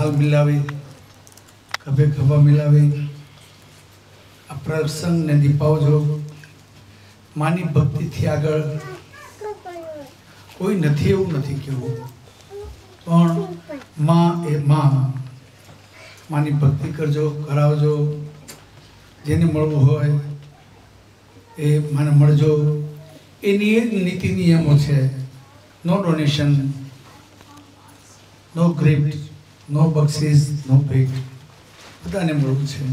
તાલ મિલાવી, ખભે ખભા મિલાવી આ પ્રસંગને દીપાવજો. માની ભક્તિથી આગળ કોઈ નથી એવું નથી કહેવું, પણ માં એ માની ભક્તિ કરજો, કરાવજો. જેને મળવું હોય એ મને મળજો. એની એ નીતિ નિયમો છે. નો ડોનેશન, નો ગિફ્ટ, નો બક્ષિસ, નો ભેટ. બધાને મળવું છે.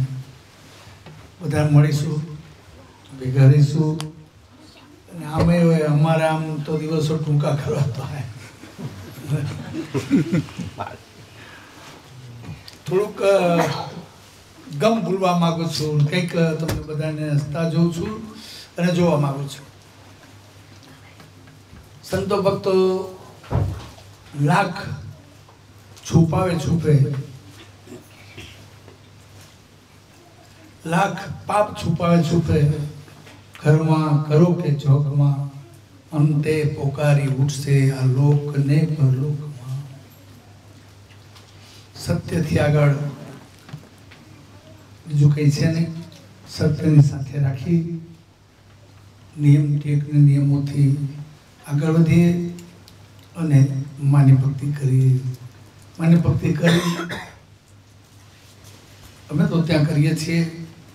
બધા મળીશું, ભેગા રહીશું. અને આમે અમારે આમ તો દિવસો ટૂંકા કરવા તો થોડુંક ગમ ભૂલવા માગું છું. કંઈક તમને બધાને હસતા જોઉં છું અને જોવા માગું છું. સંતો ભક્તો લાખ છુપાવે છુપે, લાખ પાપ છુપાવે છુપે, ઘરમાં કરો કે ચોકમાં, અંતે પોકારી ઉઠશે આ લોકને પરલોકમાં. સત્યથી આગળ બીજું કંઈ છે નહીં. સત્યની સાથે રાખી નિયમ ટેકને નિયમોથી આગળ વધીએ અને માની ભક્તિ કરીએ. માની ભક્તિ કરી અમે તો ત્યાં કરીએ છીએ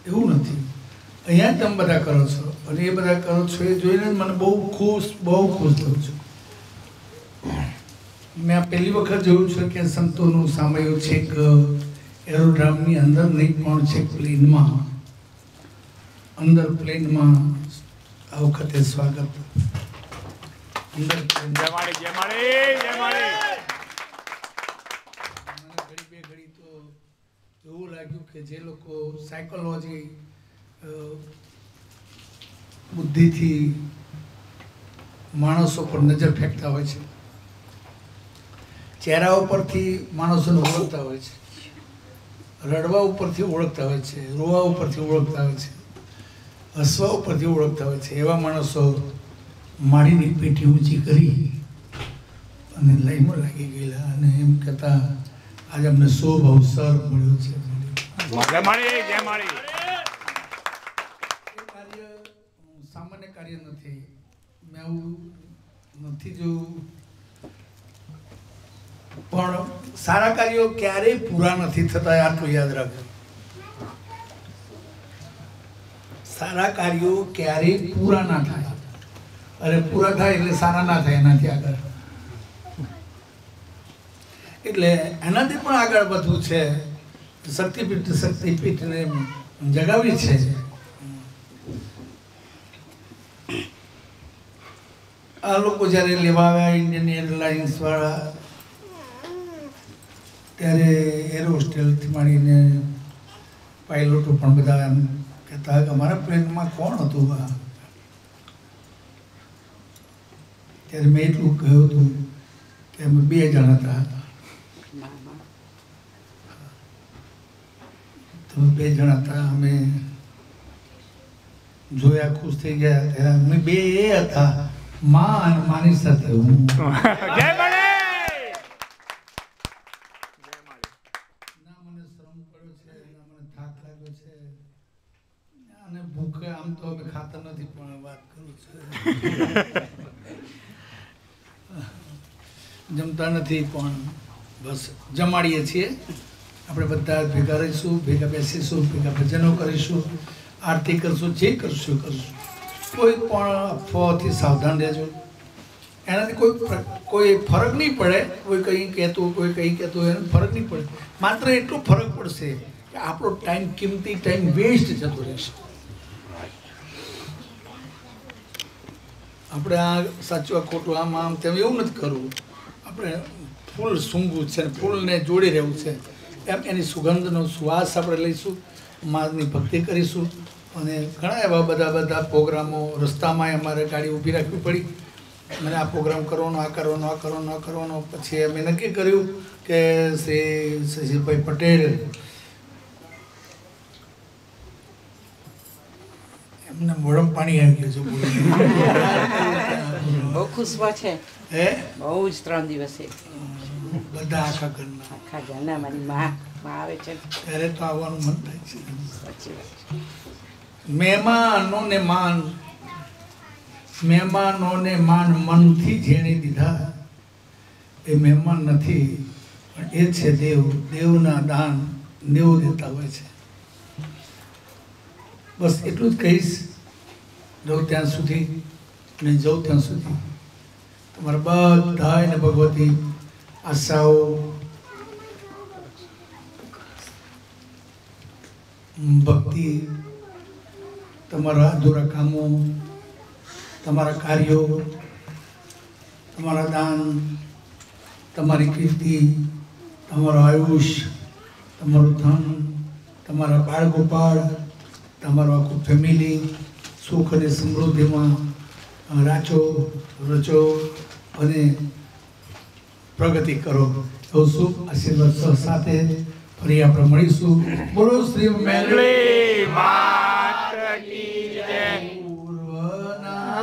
એવું નથી. અહીંયા તમે બધા કરો છો અને એ બધા કરો છો એ જોઈને મને બહુ ખુશ થઉં છું. મેં આ પહેલી વખત જોયું છે કે સંતોનું સામયું છેક એરોડ્રામની અંદર નહીં પણ છેક પ્લેનમાં, અંદર પ્લેનમાં આ વખતે સ્વાગત. ઘડી બે ઘડી તો એવું લાગ્યું કે જે લોકો સાયકોલોજી બુદ્ધિથી માણસો પર નજર ફેંકતા હોય છે, ચહેરા ઉપરથી માણસોને ઓળખતા હોય છે, રડવા ઉપરથી ઓળખતા હોય છે, રોવા ઉપરથી ઓળખતા હોય છે, હસવા ઉપરથી ઓળખતા હોય છે. એવા માણસો માળીની પેટી ઊંચી કરી અને લાઈનમાં લાગી ગયેલા અને એમ કહેતા આજે અમને શુભ અવસર મળ્યો છે. સામાન્ય કાર્ય નથી. મેં આવું નથી જોયું. પણ સારા કાર્યો ક્યારેય પૂરા નથી થતા. આટલું યાદ રાખજો. સારા કાર્યો ક્યારેય પૂરા ના થાય. અરે પૂરા થાય એટલે સારા ના થાય એનાથી આગળ. એટલે એનાથી પણ આગળ વધવું છે. શક્તિપીઠને જગાવી છે. આ લોકો જ્યારે લેવા આવ્યા ઇન્ડિયન એરલાઇન્સ વાળા, ત્યારે એર હોસ્ટેલથી માંડીને પાયલોટો પણ બધા એમ કહેતા કે અમારા પ્લેનમાં કોણ હતું. ત્યારે મેં એટલું કહ્યું હતું કે અમે 2 જણા હતા. તમે 2 જણા હતા. અમે જોયા, ખુશ થઈ ગયા. ત્યારે અમે 2 એ હતા, માં અને માની સાથે હું. અને ભૂખે આમ તો અમે ખાતા નથી પણ વાત કરું છું. જમતા નથી પણ બસ જમાડીએ છીએ. આપણે બધા ભેગા રહીશું, ભેગા બેસીશું, ભેગા ભજનો કરીશું, આરતી કરશું, જે કરશું. કોઈ પણ અફવાઓથી સાવધાન રહેજો. એનાથી કોઈ ફરક નહીં પડે. કોઈ કંઈ કહેતું, કોઈ કંઈ કહેતું, એનો ફરક નહીં પડે. માત્ર એટલો ફરક પડશે કે આપણો ટાઈમ, કિંમતી ટાઈમ વેસ્ટ જતો રહેશે. આપણે આ સાચું આ ખોટું, આમ તેમ એવું નથી કરવું. આપણે ફૂલ સૂંઘવું છે, ફૂલને જોડી રહેવું છે. એમ એની સુગંધનો સુવાસ આપણે લઈશું, માની ભક્તિ કરીશું. અને ઘણા એવા બધા પ્રોગ્રામો રસ્તામાં અમારે ગાડી ઊભી રાખવી પડી. મને આ પ્રોગ્રામ કરવાનો, આ કરવાનો. પછી અમે નક્કી કર્યું કે શ્રી શશીભાઈ પટેલ એમને મોઢમ પાણી આવી ગયું છે. બહુ ખુશવા છે. હે બહુ જ 3 દિવસે બધા આખા ઘરના. આખા ઘરના મારી માં આવે છે ત્યારે તો આવવાનું મન થાય છે. સાચી વાત છે. મહેમાનોને માન મનથી જેણે દીધા એ મહેમાન નથી, પણ એ છે દેવ. દેવના દાન દેવ દેતા હોય છે. બસ એટલું જ કહીશ. રહું ત્યાં સુધી ને જઉં ત્યાં સુધી તમારા બધાને ભગવતી આશાઓ, ભક્તિ, તમારા અધૂરા કામો, તમારા કાર્યો, તમારા દાન, તમારી કીર્તિ, તમારો આયુષ, તમારું ધન, તમારા બાળ ગોપાળ, તમારું આખું ફેમિલી સુખ અને સમૃદ્ધિમાં રાચો રચો અને પ્રગતિ કરો. તો શુભ આશીર્વાદ સાથે ફરી આપણે મળીશું. બોલો શ્રી મેલડી માત કી જય. પૂર્વના